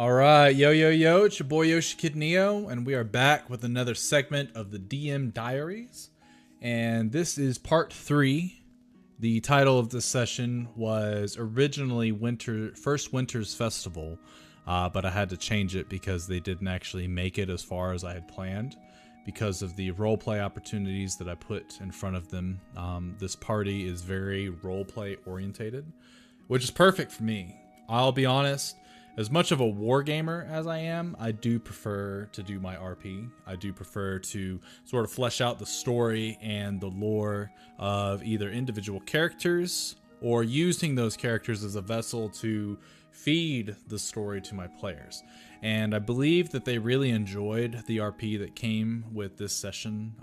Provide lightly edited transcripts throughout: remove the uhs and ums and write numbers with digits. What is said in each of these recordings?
All right, yo, it's your boy Yoshi Kid Neo, and we are back with another segment of the DM Diaries. And this is part 3. The title of this session was originally First Winter's Festival, but I had to change it because they didn't actually make it as far as I had planned because of the roleplay opportunities that I put in front of them. This party is very roleplay orientated, which is perfect for me. I'll be honest. As much of a wargamer as I am, I do prefer to do my RP. I do prefer to sort of flesh out the story and the lore of either individual characters or using those characters as a vessel to feed the story to my players. And I believe that they really enjoyed the RP that came with this session.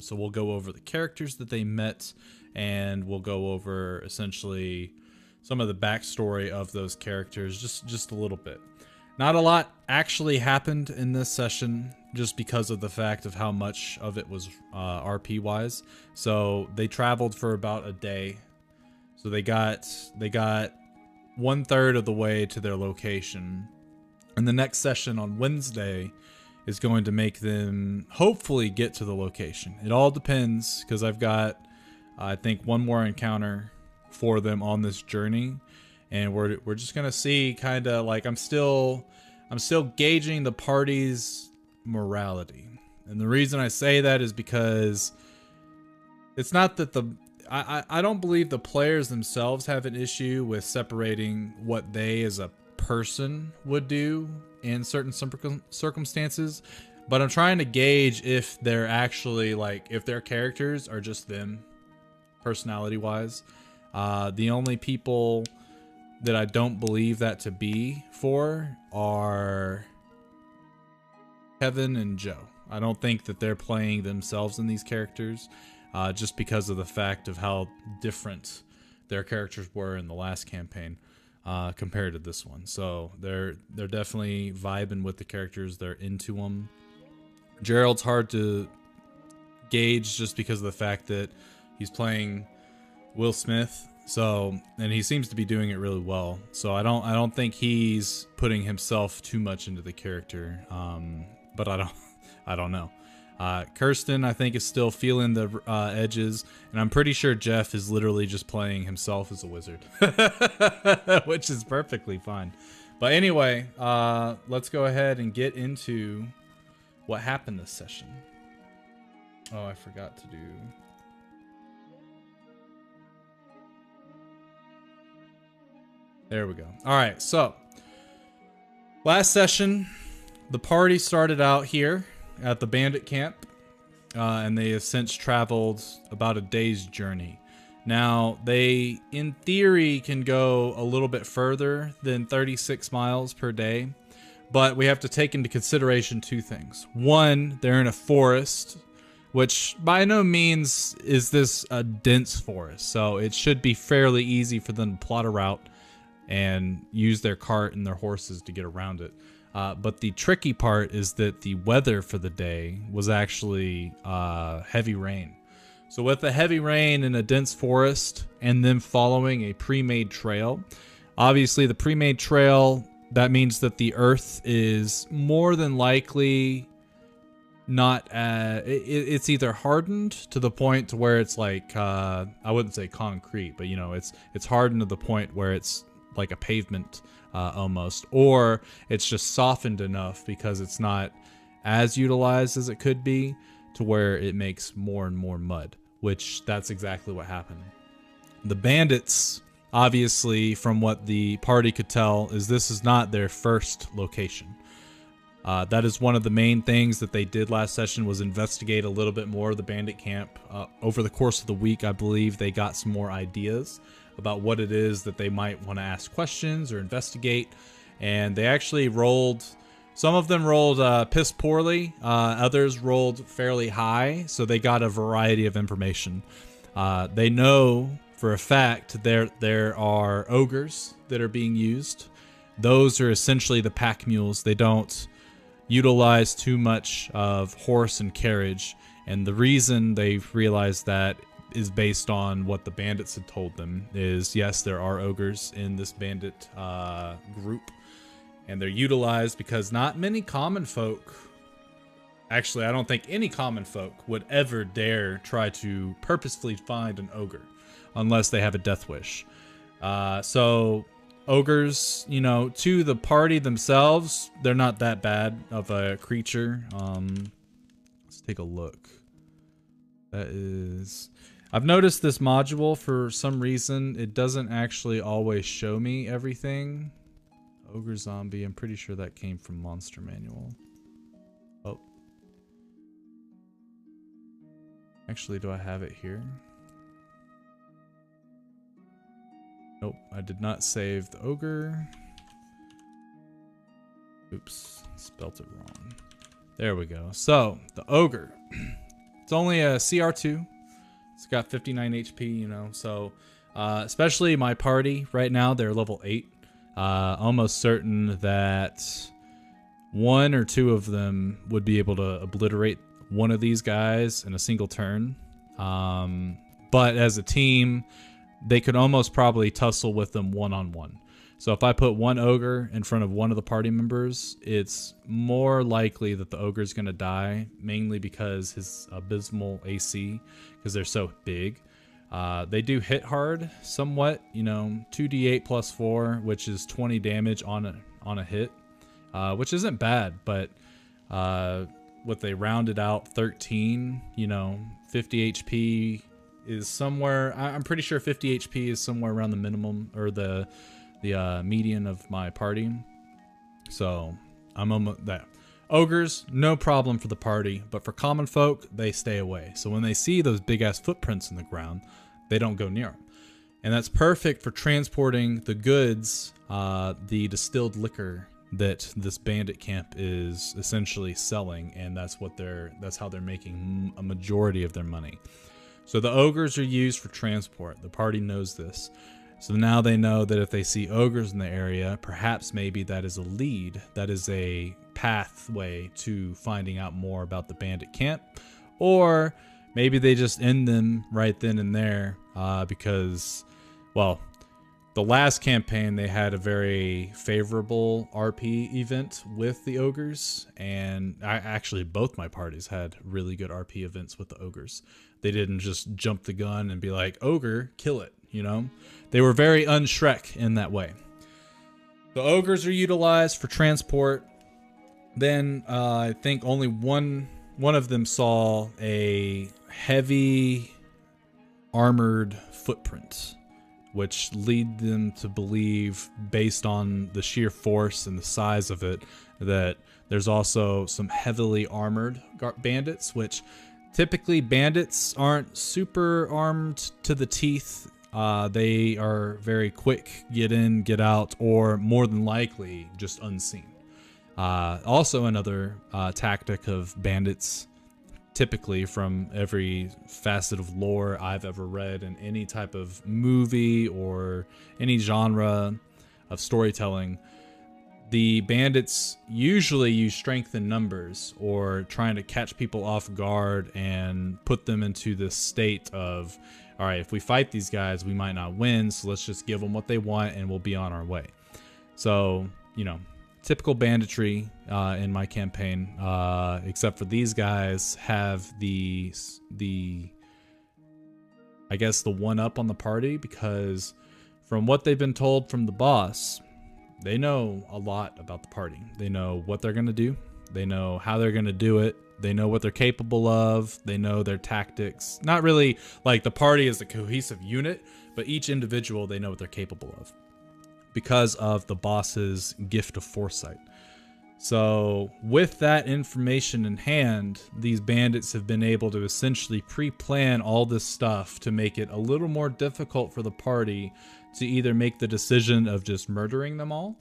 So we'll go over the characters that they met, and we'll go over essentially some of the backstory of those characters, just a little bit. Not a lot actually happened in this session, just because of the fact of how much of it was RP wise. So they traveled for about a day. So they got 1/3 of the way to their location, and the next session on Wednesday is going to make them hopefully get to the location. It all depends, because I've got I think one more encounter for them on this journey, and we're just gonna see, kind of like I'm still gauging the party's morality. And the reason I say that is because it's not that I don't believe the players themselves have an issue with separating what they as a person would do in certain circumstances, but I'm trying to gauge if they're actually, like, if their characters are just them personality wise. The only people that I don't believe that to be for are Kevin and Joe. I don't think that they're playing themselves in these characters, just because of the fact of how different their characters were in the last campaign compared to this one. So they're definitely vibing with the characters. They're into them. Gerald's hard to gauge just because of the fact that he's playing Will Smith, and he seems to be doing it really well. So I don't think he's putting himself too much into the character. But I don't know. Kirsten, I think, is still feeling the edges, and I'm pretty sure Jeff is literally just playing himself as a wizard, which is perfectly fine. But anyway, let's go ahead and get into what happened this session. Oh, I forgot to do. There we go. All right, so last session, the party started out here at the bandit camp, and they have since traveled about a day's journey. Now, they, in theory, can go a little bit further than 36 miles per day, but we have to take into consideration two things. One, they're in a forest, which by no means is this a dense forest, so it should be fairly easy for them to plot a route and use their cart and their horses to get around it. But the tricky part is that the weather for the day was actually heavy rain. So with the heavy rain in a dense forest and then following a pre-made trail, obviously the pre-made trail, that means that the earth is more than likely not it's either hardened to the point to where it's like I wouldn't say concrete, but you know, it's hardened to the point where it's like a pavement almost, or it's just softened enough because it's not as utilized as it could be to where it makes more and more mud, which that's exactly what happened. The bandits, obviously, from what the party could tell, is this is not their first location. That is one of the main things that they did last session, was investigate a little bit more of the bandit camp. Over the course of the week, I believe they got some more ideas about what it is that they might want to ask questions or investigate, and they actually rolled, some of them rolled piss poorly, others rolled fairly high, so they got a variety of information. They know for a fact there are ogres that are being used. Those are essentially the pack mules. They don't utilize too much of horse and carriage, and the reason they've realized that is based on what the bandits had told them. Is yes, there are ogres in this bandit group, And they're utilized because not many common folk, actually, I don't think any common folk would ever dare try to purposefully find an ogre unless they have a death wish. So ogres, you know, to the party themselves, they're not that bad of a creature. Let's take a look. That is... I've noticed this module, for some reason, it doesn't actually always show me everything. Ogre zombie, I'm pretty sure that came from Monster Manual. Oh. Actually, do I have it here? Nope, I did not save the ogre. Oops, spelt it wrong. There we go. So, the ogre. It's only a CR2. It's got 59 HP, you know, so especially my party right now, they're level 8. Almost certain that 1 or 2 of them would be able to obliterate one of these guys in a single turn. But as a team, they could almost probably tussle with them one-on-one. So if I put one ogre in front of one of the party members, it's more likely that the ogre is going to die, mainly because his abysmal AC, because they're so big. They do hit hard somewhat, you know, 2d8 plus 4, which is 20 damage on a hit, which isn't bad, but what they rounded out 13, you know, 50 HP is somewhere, I'm pretty sure 50 HP is somewhere around the minimum, or the median of my party. So I'm almost that. Ogres, no problem for the party, but for common folk, they stay away. So when they see those big ass footprints in the ground, they don't go near them. And that's perfect for transporting the goods, the distilled liquor that this bandit camp is essentially selling, and that's how they're making a majority of their money. So the ogres are used for transport. The party knows this. So now they know that if they see ogres in the area, perhaps maybe that is a lead, that is a pathway to finding out more about the bandit camp, or maybe they just end them right then and there because, well, the last campaign they had a very favorable RP event with the ogres, and actually both my parties had really good RP events with the ogres. They didn't just jump the gun and be like, ogre, kill it. You know, they were very un-Shrek in that way. The ogres are utilized for transport. Then I think only one of them saw a heavy armored footprint, which lead them to believe, based on the sheer force and the size of it, that there's also some heavily armored bandits, which typically bandits aren't super armed to the teeth. They are very quick, get in, get out, or more than likely just unseen. Also another tactic of bandits, typically from every facet of lore I've ever read in any type of movie or any genre of storytelling, the bandits usually use strength in numbers, or trying to catch people off guard and put them into this state of, all right, if we fight these guys, we might not win, so let's just give them what they want and we'll be on our way. So, you know, typical banditry in my campaign, except for these guys have the I guess the one up on the party, because from what they've been told from the boss, they know a lot about the party. They know what they're going to do. They know how they're going to do it. They know what they're capable of. They know their tactics. Not really like the party is a cohesive unit, but each individual, they know what they're capable of because of the boss's gift of foresight. So with that information in hand, these bandits have been able to essentially pre-plan all this stuff to make it a little more difficult for the party to either make the decision of just murdering them all,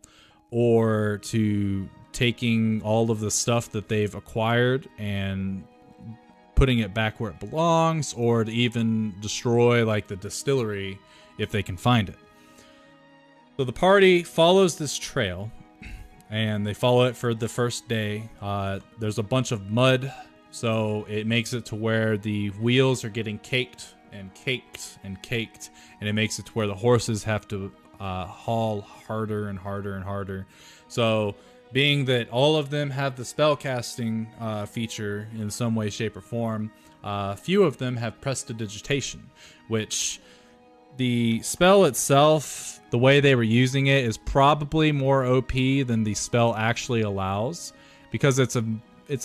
or to taking all of the stuff that they've acquired and putting it back where it belongs, or to even destroy like the distillery if they can find it. So the party follows this trail, and they follow it for the first day. There's a bunch of mud, so it makes it to where the wheels are getting caked and caked and caked, and it makes it to where the horses have to haul harder and harder and harder. So being that all of them have the spell casting feature in some way, shape, or form, few of them have prestidigitation, which the spell itself, the way they were using it, is probably more OP than the spell actually allows, because it's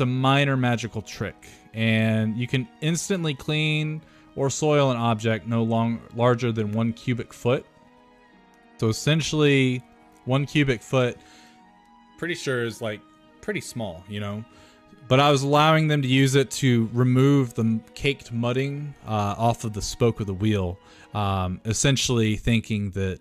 a minor magical trick, and you can instantly clean or soil an object larger than 1 cubic foot. So essentially, 1 cubic foot, pretty sure is like pretty small, you know. But I was allowing them to use it to remove the caked mudding off of the spoke of the wheel, essentially thinking that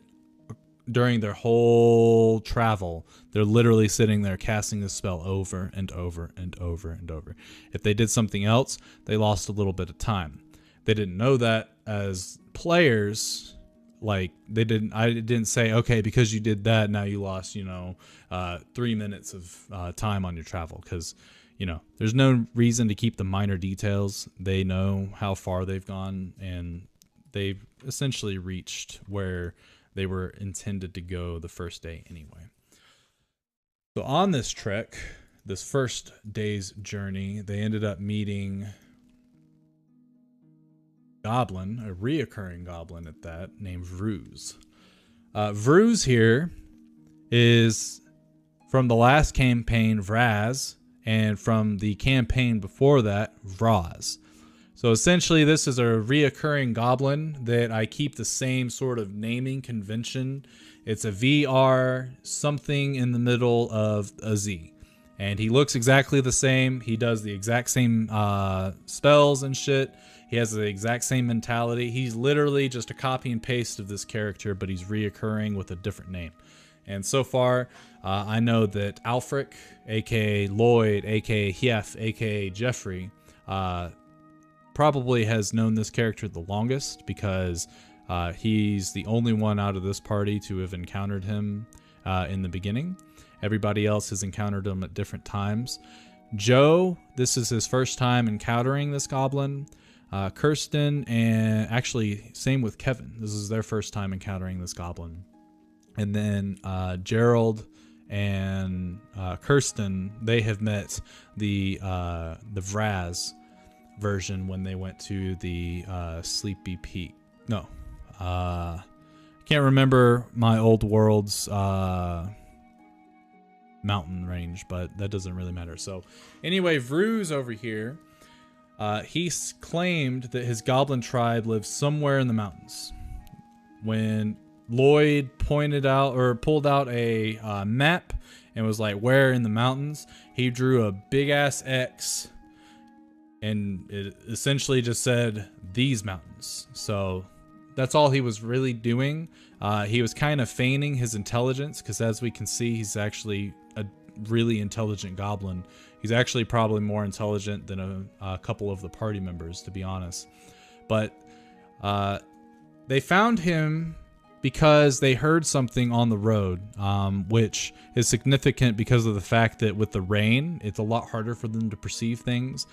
during their whole travel, they're literally sitting there casting the spell over and over and over and over. If they did something else, they lost a little bit of time. They didn't know that as players. Like, I didn't say, okay, because you did that, now you lost, 3 minutes of time on your travel, because there's no reason to keep the minor details. They know how far they've gone, and they've essentially reached where they were intended to go the first day anyway. So on this trek, this first day's journey, they ended up meeting goblin, a reoccurring goblin at that, named Vruz. Vruz here is from the last campaign, Vraz, and from the campaign before that, Vraz. So essentially, this is a reoccurring goblin that I keep the same sort of naming convention. It's a VR, something in the middle of a Z. And he looks exactly the same. He does the exact same spells and shit. He has the exact same mentality. He's literally just a copy and paste of this character, but he's reoccurring with a different name. And so far, I know that Alfric, aka Lloyd, aka Hief, aka Jeffrey, probably has known this character the longest, because he's the only one out of this party to have encountered him in the beginning. Everybody else has encountered him at different times. Joe, this is his first time encountering this goblin. Kirsten, and actually same with Kevin. This is their first time encountering this goblin. And then Gerald and Kirsten, they have met the Vraz version when they went to the Sleepy Peak. No, can't remember my old world's mountain range, but that doesn't really matter. So anyway, Vruz over here, he claimed that his goblin tribe lives somewhere in the mountains. When Lloyd pointed out or pulled out a map and was like, where in the mountains, he drew a big ass X, and it essentially just said these mountains. So that's all he was really doing. He was kind of feigning his intelligence, because as we can see, he's actually a really intelligent goblin. He's actually probably more intelligent than a couple of the party members, to be honest. But they found him because they heard something on the road, which is significant because of the fact that with the rain, it's a lot harder for them to perceive things.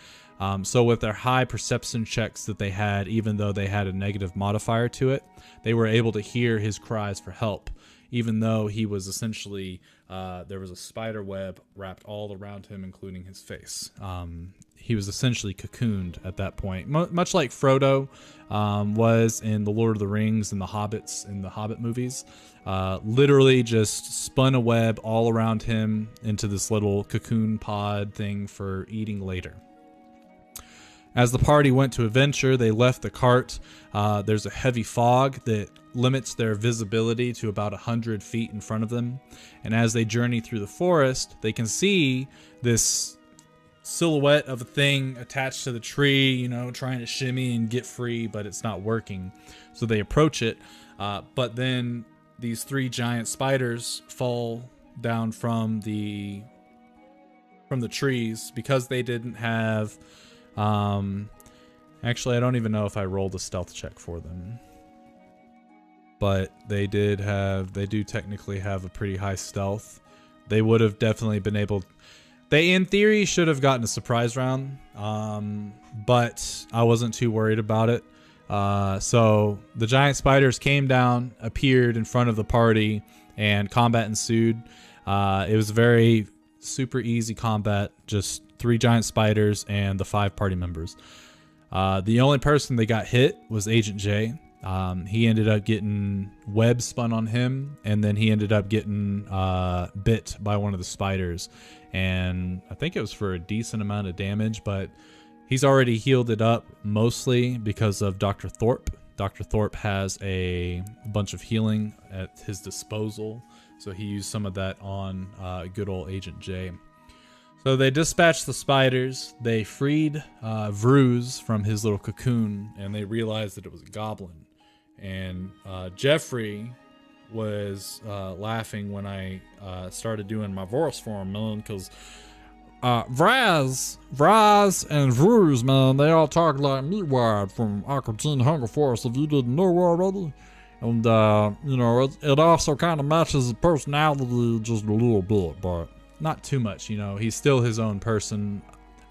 So with their high perception checks that they had, even though they had a negative modifier to it, they were able to hear his cries for help, even though he was essentially, there was a spider web wrapped all around him, including his face. He was essentially cocooned at that point, much like Frodo was in The Lord of the Rings and the Hobbits in the Hobbit movies. Literally just spun a web all around him into this little cocoon pod thing for eating later. As the party went to adventure, they left the cart. There's a heavy fog that limits their visibility to about 100 feet in front of them. And as they journey through the forest, they can see this silhouette of a thing attached to the tree, trying to shimmy and get free, but it's not working. So they approach it. But then these 3 giant spiders fall down from the trees because they didn't have... actually, I don't even know if I rolled a stealth check for them, but they do technically have a pretty high stealth. They would have definitely been able, they in theory should have gotten a surprise round, but I wasn't too worried about it. So the giant spiders came down, appeared in front of the party, and combat ensued. It was very super easy combat, just 3 giant spiders and the 5 party members. The only person that got hit was Agent J. He ended up getting web spun on him, and then he ended up getting bit by one of the spiders. And I think it was for a decent amount of damage, but he's already healed it up mostly because of Dr. Thorpe. Dr. Thorpe has a bunch of healing at his disposal, so he used some of that on good old Agent J. So they dispatched the spiders, they freed Vruz from his little cocoon, and they realized that it was a goblin. And Jeffrey was laughing when I started doing my voice for him, man, because Vraz and Vruz, man, they all talk like Meatwad from Aqua Teen Hunger Force, if you didn't know already. And, you know, it also kind of matches his personality just a little bit, but not too much, you know. He's still his own person.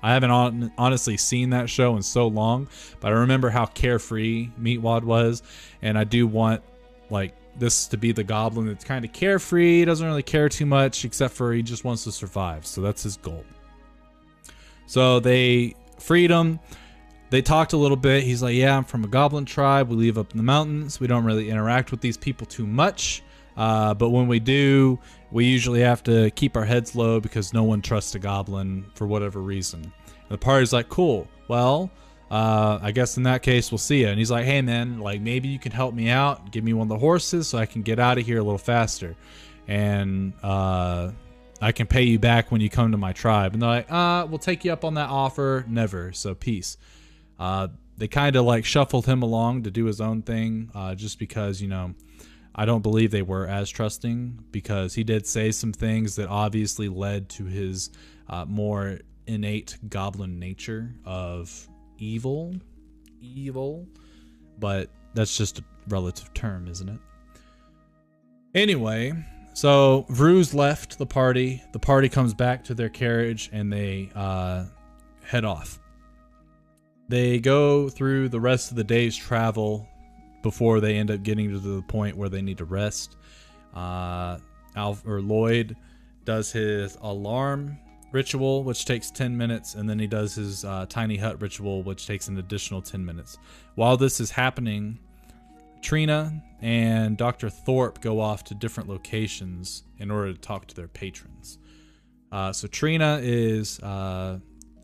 I haven't honestly seen that show in so long, but I remember how carefree Meatwad was, and I do want, like, this to be the goblin that's kind of carefree, doesn't really care too much, except for he just wants to survive, so that's his goal. So they freed him. They talked a little bit. He's like, yeah, I'm from a goblin tribe. We live up in the mountains. We don't really interact with these people too much. But when we do, we usually have to keep our heads low because no one trusts a goblin for whatever reason. And the party's like, cool. Well, I guess in that case, we'll see you. And he's like, hey, man, like maybe you can help me out. Give me one of the horses so I can get out of here a little faster. And I can pay you back when you come to my tribe. And they're like, we'll take you up on that offer. Never. So peace. They kind of like shuffled him along to do his own thing, just because, you know, I don't believe they were as trusting, because he did say some things that obviously led to his more innate goblin nature of evil, but that's just a relative term, isn't it? Anyway, so Vruz left the party. The party comes back to their carriage and they head off. They go through the rest of the day's travel before they end up getting to the point where they need to rest. Lloyd does his alarm ritual, which takes 10 minutes, and then he does his tiny hut ritual, which takes an additional 10 minutes. While this is happening, Trina and Dr. Thorpe go off to different locations in order to talk to their patrons. So Trina is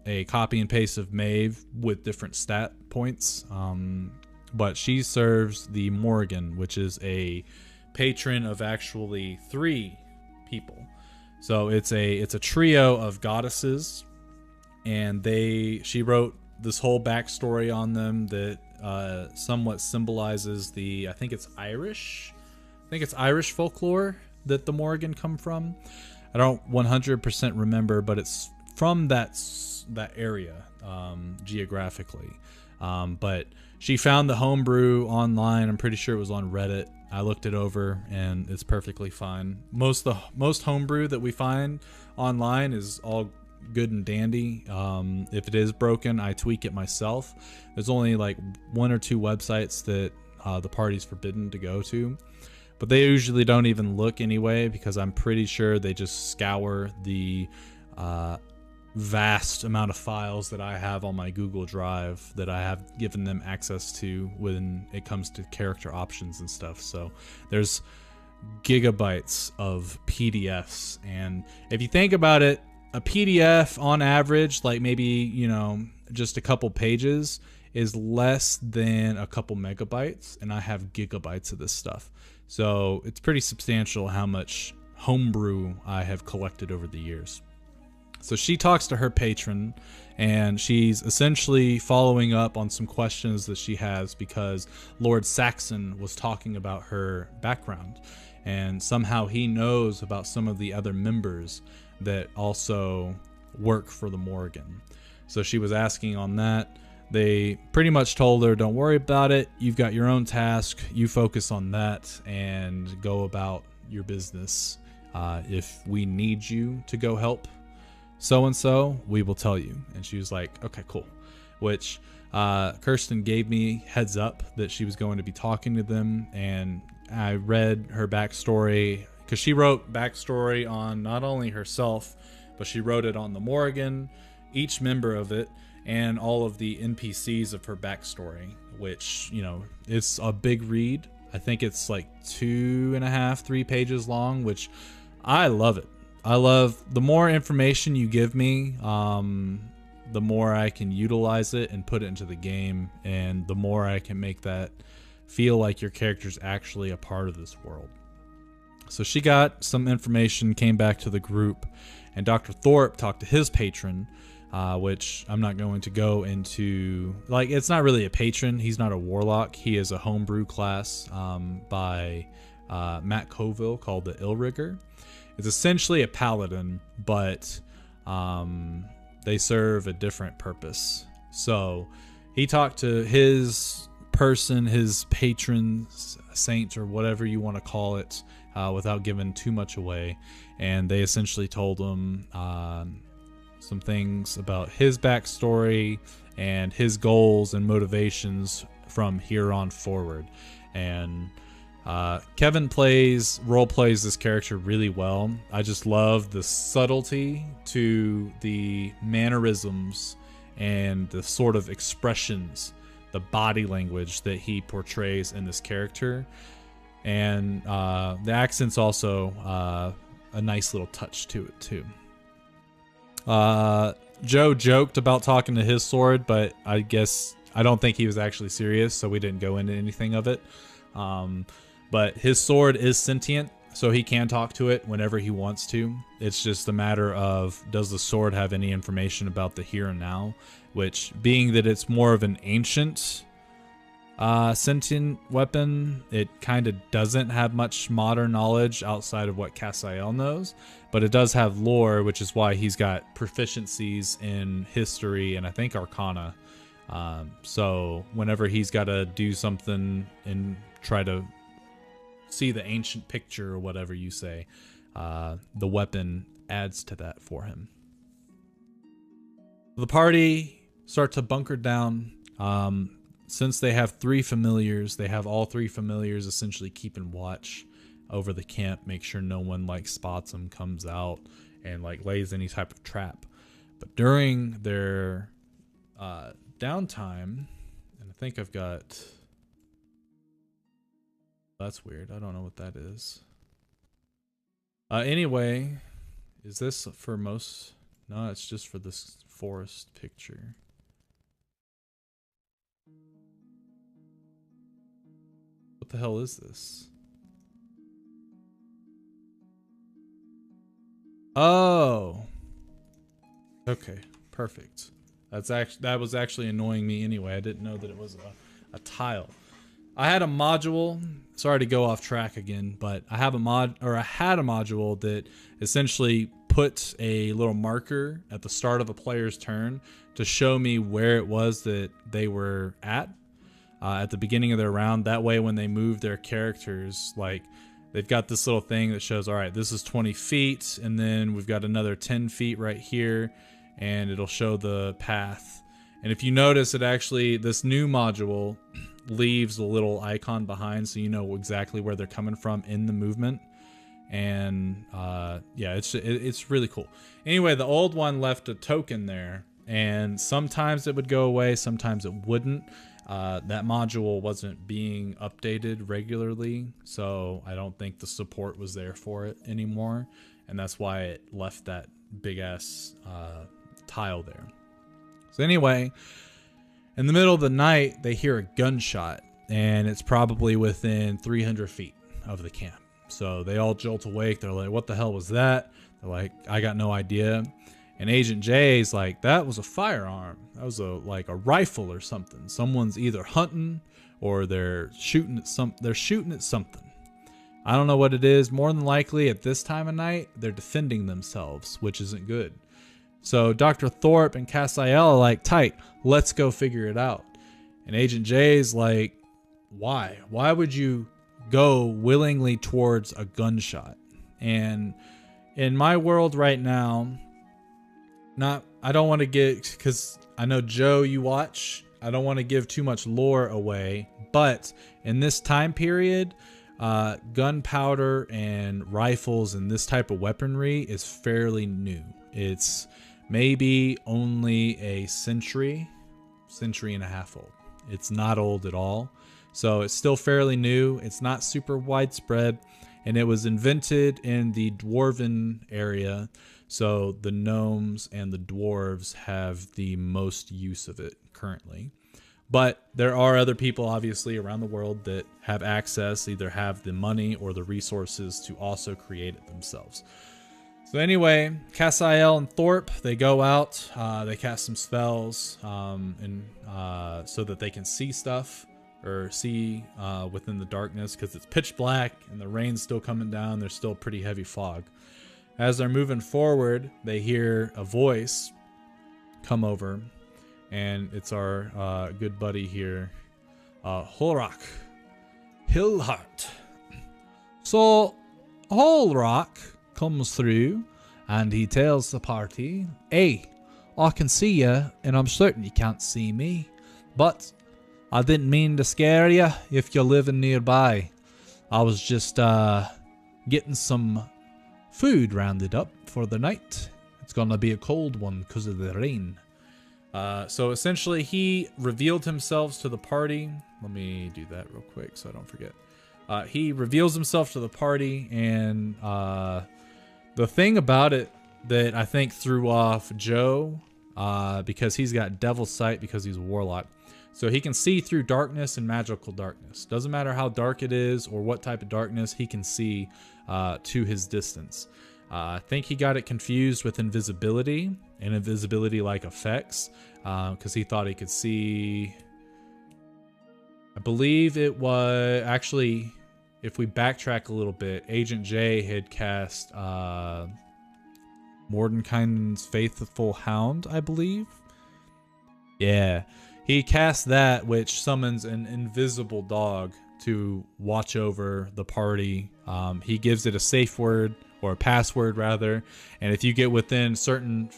a copy and paste of Maeve with different stat points, but she serves the Morrigan, which is a patron of actually 3 people. So it's a trio of goddesses, and she wrote this whole backstory on them that somewhat symbolizes I think it's Irish folklore that the Morrigan come from. I don't 100% remember, but it's from that area geographically. But she found the homebrew online. I'm pretty sure it was on Reddit. I looked it over and it's perfectly fine. Most homebrew that we find online is all good and dandy. If it is broken, I tweak it myself. There's only like 1 or 2 websites that the party's forbidden to go to, but they usually don't even look anyway, because I'm pretty sure they just scour the vast amount of files that I have on my Google Drive that I have given them access to when it comes to character options and stuff. So there's gigabytes of PDFs, and if you think about it, a PDF on average, like maybe, you know, just a couple pages, is less than a couple megabytes, and I have gigabytes of this stuff. So it's pretty substantial how much homebrew I have collected over the years. So she talks to her patron, and she's essentially following up on some questions that she has, because Lord Saxon was talking about her background, and somehow he knows about some of the other members that also work for the Morrigan. So she was asking on that. They pretty much told her, don't worry about it. You've got your own task. You focus on that and go about your business. If we need you to go help so-and-so, we will tell you. And she was like, okay, cool. which Kirsten gave me heads up that she was going to be talking to them, and I read her backstory, because she wrote backstory on not only herself, but she wrote it on the Morrigan, each member of it, and all of the NPCs of her backstory, which, you know, it's a big read. I think it's like 2.5, 3 pages long, which I love it. I love the more information you give me, the more I can utilize it and put it into the game, and the more I can make that feel like your character's actually a part of this world. So she got some information, came back to the group, and Dr. Thorpe talked to his patron, which I'm not going to go into. Like, it's not really a patron. He's not a warlock. He is a homebrew class by Matt Colville called the Illrigger. It's essentially a paladin, but they serve a different purpose. So he talked to his person, his patron saint, or whatever you want to call it, without giving too much away. And they essentially told him some things about his backstory and his goals and motivations from here on forward. And Kevin role plays this character really well. I just love the subtlety to the mannerisms and the sort of expressions, the body language that he portrays in this character. And the accent's also a nice little touch to it too. Joe joked about talking to his sword, but I don't think he was actually serious, so we didn't go into anything of it. But his sword is sentient, so he can talk to it whenever he wants to. It's just a matter of, does the sword have any information about the here and now? Which, being that it's more of an ancient sentient weapon, it kind of doesn't have much modern knowledge outside of what Cassiel knows, but it does have lore, which is why he's got proficiencies in history and I think Arcana. So whenever he's got to do something and try to see the ancient picture or whatever you say, the weapon adds to that for him. The party start to bunker down. Since they have 3 familiars, they have all 3 familiars essentially keeping watch over the camp, make sure no one like spots them, comes out, and like lays any type of trap. But during their downtime, and I think I've got... That's weird. I don't know what that is. Anyway, is this for most... No, it's just for this forest picture. What the hell is this? Oh. Okay, perfect. That was actually annoying me anyway. I didn't know that it was a tile. I had a module. Sorry to go off track again, but I had a module that essentially put a little marker at the start of a player's turn to show me where it was that they were at the beginning of their round. That way, when they move their characters, like, they've got this little thing that shows, all right, this is 20 feet, and then we've got another 10 feet right here, and it'll show the path. And if you notice, it actually, this new module leaves a little icon behind, so you know exactly where they're coming from in the movement. And yeah, it's really cool. Anyway, the old one left a token there, and sometimes it would go away, sometimes it wouldn't. That module wasn't being updated regularly, so I don't think the support was there for it anymore, and that's why it left that big ass tile there. So anyway, in the middle of the night, they hear a gunshot, and it's probably within 300 feet of the camp. So they all jolt awake. They're like, what the hell was that? They're like, I got no idea. And Agent J's like, that was a firearm. That was like a rifle or something. Someone's either hunting or they're shooting at something. I don't know what it is. More than likely at this time of night, they're defending themselves, which isn't good. So Dr. Thorpe and Cassiel are like, tight, let's go figure it out. And Agent J's like, why? Why would you go willingly towards a gunshot? And in my world right now, I don't want to get, because I know Joe, you watch. I don't want to give too much lore away, but in this time period, gunpowder and rifles and this type of weaponry is fairly new. It's maybe only a century and a half old. It's not old at all. So it's still fairly new. It's not super widespread, and it was invented in the dwarven area. So the gnomes and the dwarves have the most use of it currently. But there are other people obviously around the world that have access, either have the money or the resources to also create it themselves. So anyway, Cassiel and Thorpe, they go out, they cast some spells so that they can see stuff, or see within the darkness, because it's pitch black and the rain's still coming down. There's still pretty heavy fog. As they're moving forward, they hear a voice come over, and it's our good buddy here, Holrock Hillheart. So Holrock comes through and he tells the party, "Hey, I can see you, and I'm certain you can't see me, but I didn't mean to scare you if you're living nearby. I was just getting some food rounded up for the night. It's gonna be a cold one because of the rain." So essentially he revealed himself to the party. Let me do that real quick so I don't forget. He reveals himself to the party, and the thing about it that I think threw off Joe, because he's got Devil's Sight because he's a warlock. So he can see through darkness and magical darkness. Doesn't matter how dark it is or what type of darkness, he can see to his distance. I think he got it confused with invisibility and invisibility-like effects, because he thought he could see... I believe it was... Actually, if we backtrack a little bit, Agent J had cast Mordenkainen's Faithful Hound, I believe. Yeah. He casts that, which summons an invisible dog to watch over the party. He gives it a safe word, or a password rather, and if you get within certain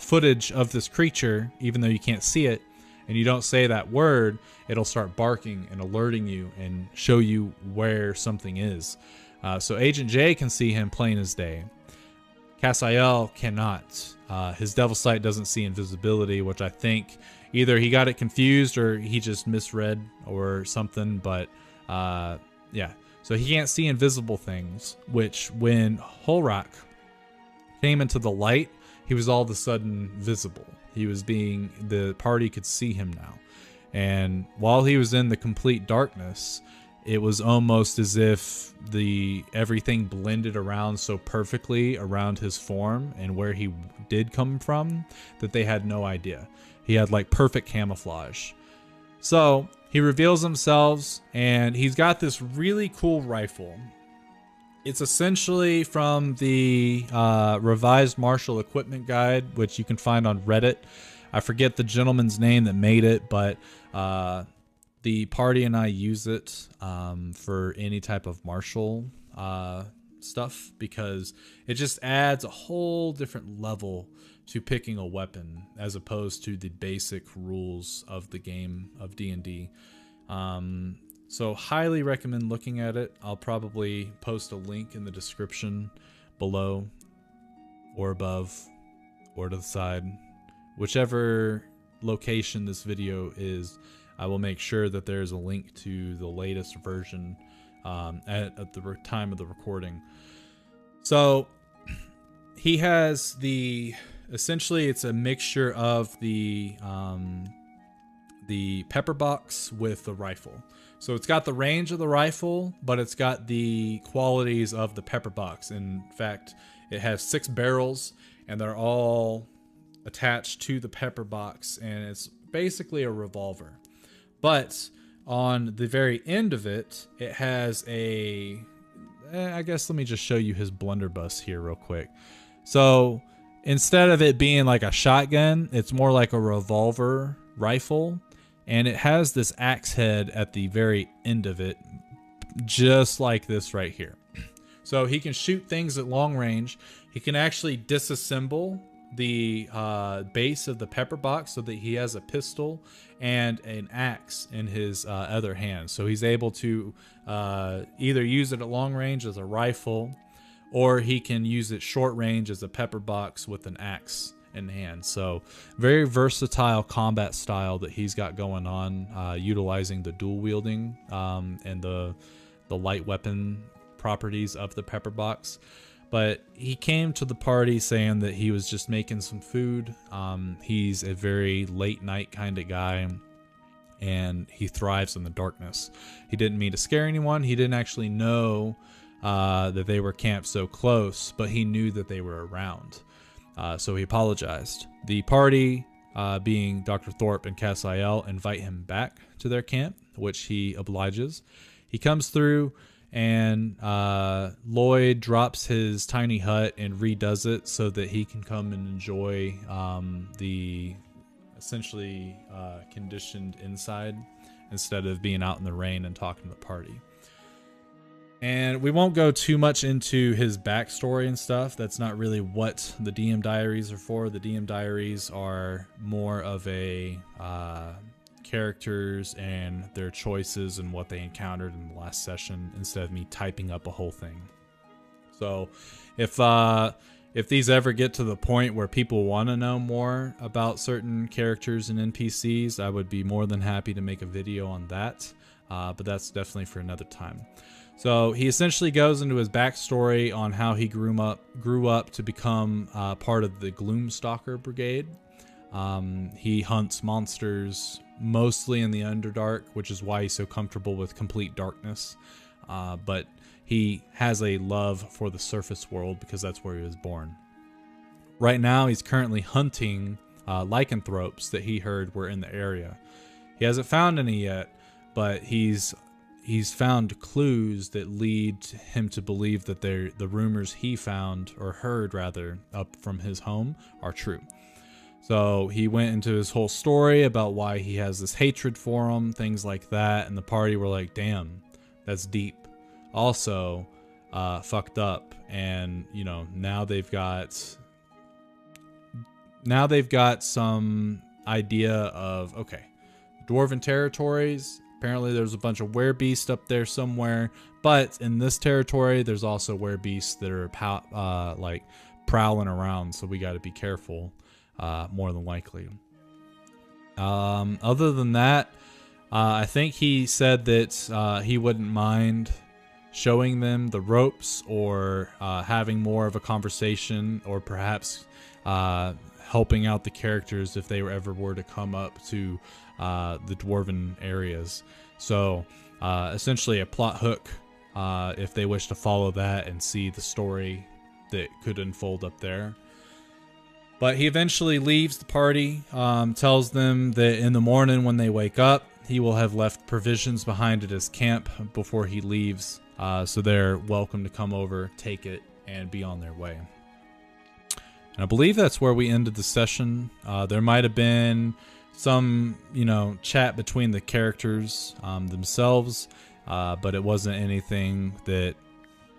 footage of this creature, even though you can't see it, and you don't say that word, it'll start barking and alerting you and show you where something is. So Agent J can see him plain as day. Cassiel cannot. His Devil's Sight doesn't see invisibility, which I think either he got it confused or he just misread or something, but yeah. So he can't see invisible things, which when Holrock came into the light, he was all of a sudden visible. The party could see him now. And while he was in the complete darkness, it was almost as if everything blended around so perfectly around his form and where he did come from that they had no idea. He had like perfect camouflage. So he reveals himself, and he's got this really cool rifle. It's essentially from the revised Martial Equipment Guide, which you can find on Reddit. I forget the gentleman's name that made it, but the party and I use it for any type of martial stuff, because it just adds a whole different level to picking a weapon as opposed to the basic rules of the game of D&D. So highly recommend looking at it. I'll probably post a link in the description below or above or to the side. Whichever location this video is, I will make sure that there's a link to the latest version at the time of the recording. So he has essentially it's a mixture of the pepper box with the rifle. So it's got the range of the rifle, but it's got the qualities of the pepper box. In fact, it has 6 barrels, and they're all attached to the pepper box, and it's basically a revolver. But on the very end of it, it has I guess let me just show you his blunderbuss here real quick. So instead of it being like a shotgun, it's more like a revolver rifle, and it has this axe head at the very end of it, just like this right here. So he can shoot things at long range. He can actually disassemble the base of the pepper box so that he has a pistol and an axe in his other hand. So he's able to either use it at long range as a rifle, or he can use it short range as a pepper box with an axe in hand. So very versatile combat style that he's got going on, utilizing the dual wielding and the light weapon properties of the pepper box. But he came to the party saying that he was just making some food. He's a very late night kind of guy, and he thrives in the darkness. He didn't mean to scare anyone. He didn't actually know that they were camped so close, but he knew that they were around. So he apologized. The party, being Dr. Thorpe and Cassiel, invite him back to their camp, which he obliges. He comes through, and Lloyd drops his tiny hut and redoes it so that he can come and enjoy the essentially conditioned inside instead of being out in the rain and talking to the party. And we won't go too much into his backstory and stuff. That's not really what the DM Diaries are for. The DM Diaries are more of a characters and their choices and what they encountered in the last session instead of me typing up a whole thing. So if these ever get to the point where people want to know more about certain characters and NPCs, I would be more than happy to make a video on that. But that's definitely for another time. So he essentially goes into his backstory on how he grew up to become part of the Gloomstalker Brigade. He hunts monsters mostly in the Underdark, which is why he's so comfortable with complete darkness. But he has a love for the surface world because that's where he was born. Right now, he's currently hunting lycanthropes that he heard were in the area. He hasn't found any yet, but he's found clues that lead him to believe that the rumors he found, or heard rather, up from his home are true. So he went into his whole story about why he has this hatred for him, things like that, and the party were like, damn, that's deep. Also, fucked up, and you know, now they've got some idea of, okay, Dwarven territories, apparently there's a bunch of werebeasts up there somewhere, but in this territory there's also werebeasts that are like prowling around, so we got to be careful. More than likely. Other than that, I think he said that he wouldn't mind showing them the ropes or having more of a conversation, or perhaps helping out the characters if they were to come up to the Dwarven areas. So essentially a plot hook if they wish to follow that and see the story that could unfold up there. But he eventually leaves the party, tells them that in the morning when they wake up, he will have left provisions behind at his camp before he leaves. So they're welcome to come over, take it, and be on their way. And I believe that's where we ended the session. There might have been some, chat between the characters themselves, but it wasn't anything that,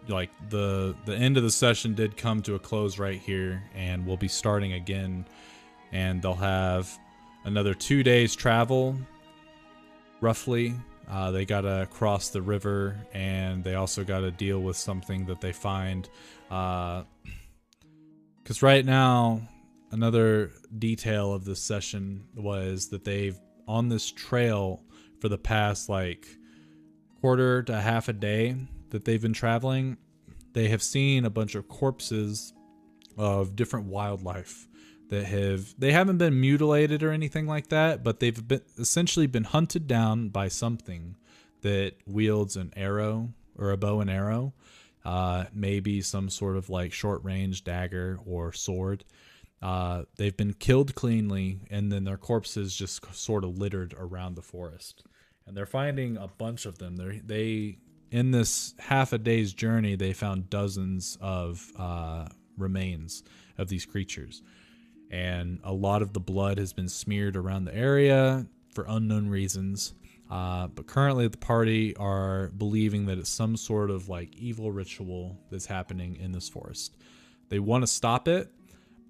like, the end of the session did come to a close right here, and we'll be starting again, and they'll have another 2 days travel, roughly. They gotta cross the river, and they also gotta deal with something that they find, because right now, another detail of this session was that they've on this trail for the past like quarter to half a day that they've been traveling, they have seen a bunch of corpses of different wildlife that they haven't been mutilated or anything like that, but they've essentially been hunted down by something that wields an arrow or a bow and arrow, maybe some sort of like short range dagger or sword. They've been killed cleanly, and then their corpses just sort of littered around the forest, and they're finding a bunch of them. They in this half a day's journey, they found dozens of remains of these creatures, and a lot of the blood has been smeared around the area for unknown reasons. But currently the party are believing that it's some sort of like evil ritual that's happening in this forest. They want to stop it,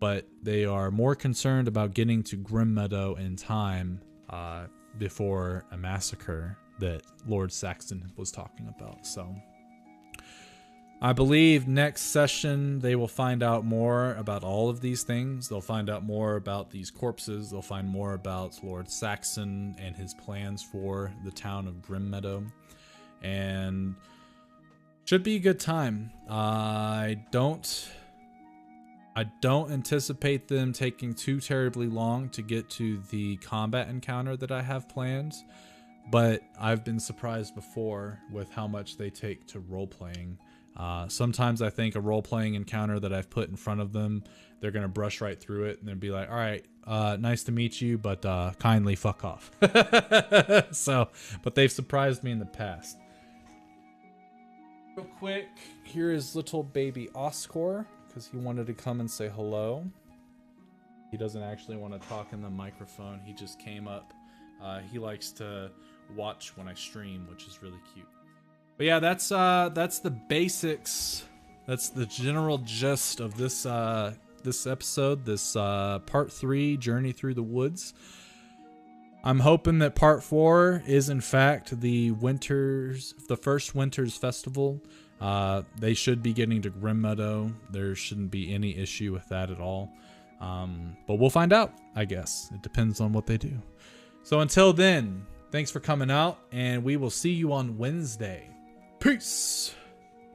but they are more concerned about getting to Grim Meadow in time before a massacre that Lord Saxon was talking about. So I believe next session they will find out more about all of these things. They'll find out more about these corpses. They'll find more about Lord Saxon and his plans for the town of Grim Meadow. And should be a good time. I don't anticipate them taking too terribly long to get to the combat encounter that I have planned, but I've been surprised before with how much they take to role-playing. Sometimes I think a role-playing encounter that I've put in front of them, they're going to brush right through it and then be like, all right, nice to meet you, but kindly fuck off. So, but they've surprised me in the past. Real quick, here is little baby Oscar, because he wanted to come and say hello. He doesn't actually want to talk in the microphone. He just came up. He likes to watch when I stream, which is really cute. But yeah, that's the basics. That's the general gist of this this episode, this part 3, Journey Through the Woods. I'm hoping that part 4 is in fact the first Winter's Festival. They should be getting to Grim Meadow. There shouldn't be any issue with that at all. But we'll find out, I guess. It depends on what they do. So until then, thanks for coming out, and we will see you on Wednesday. Peace!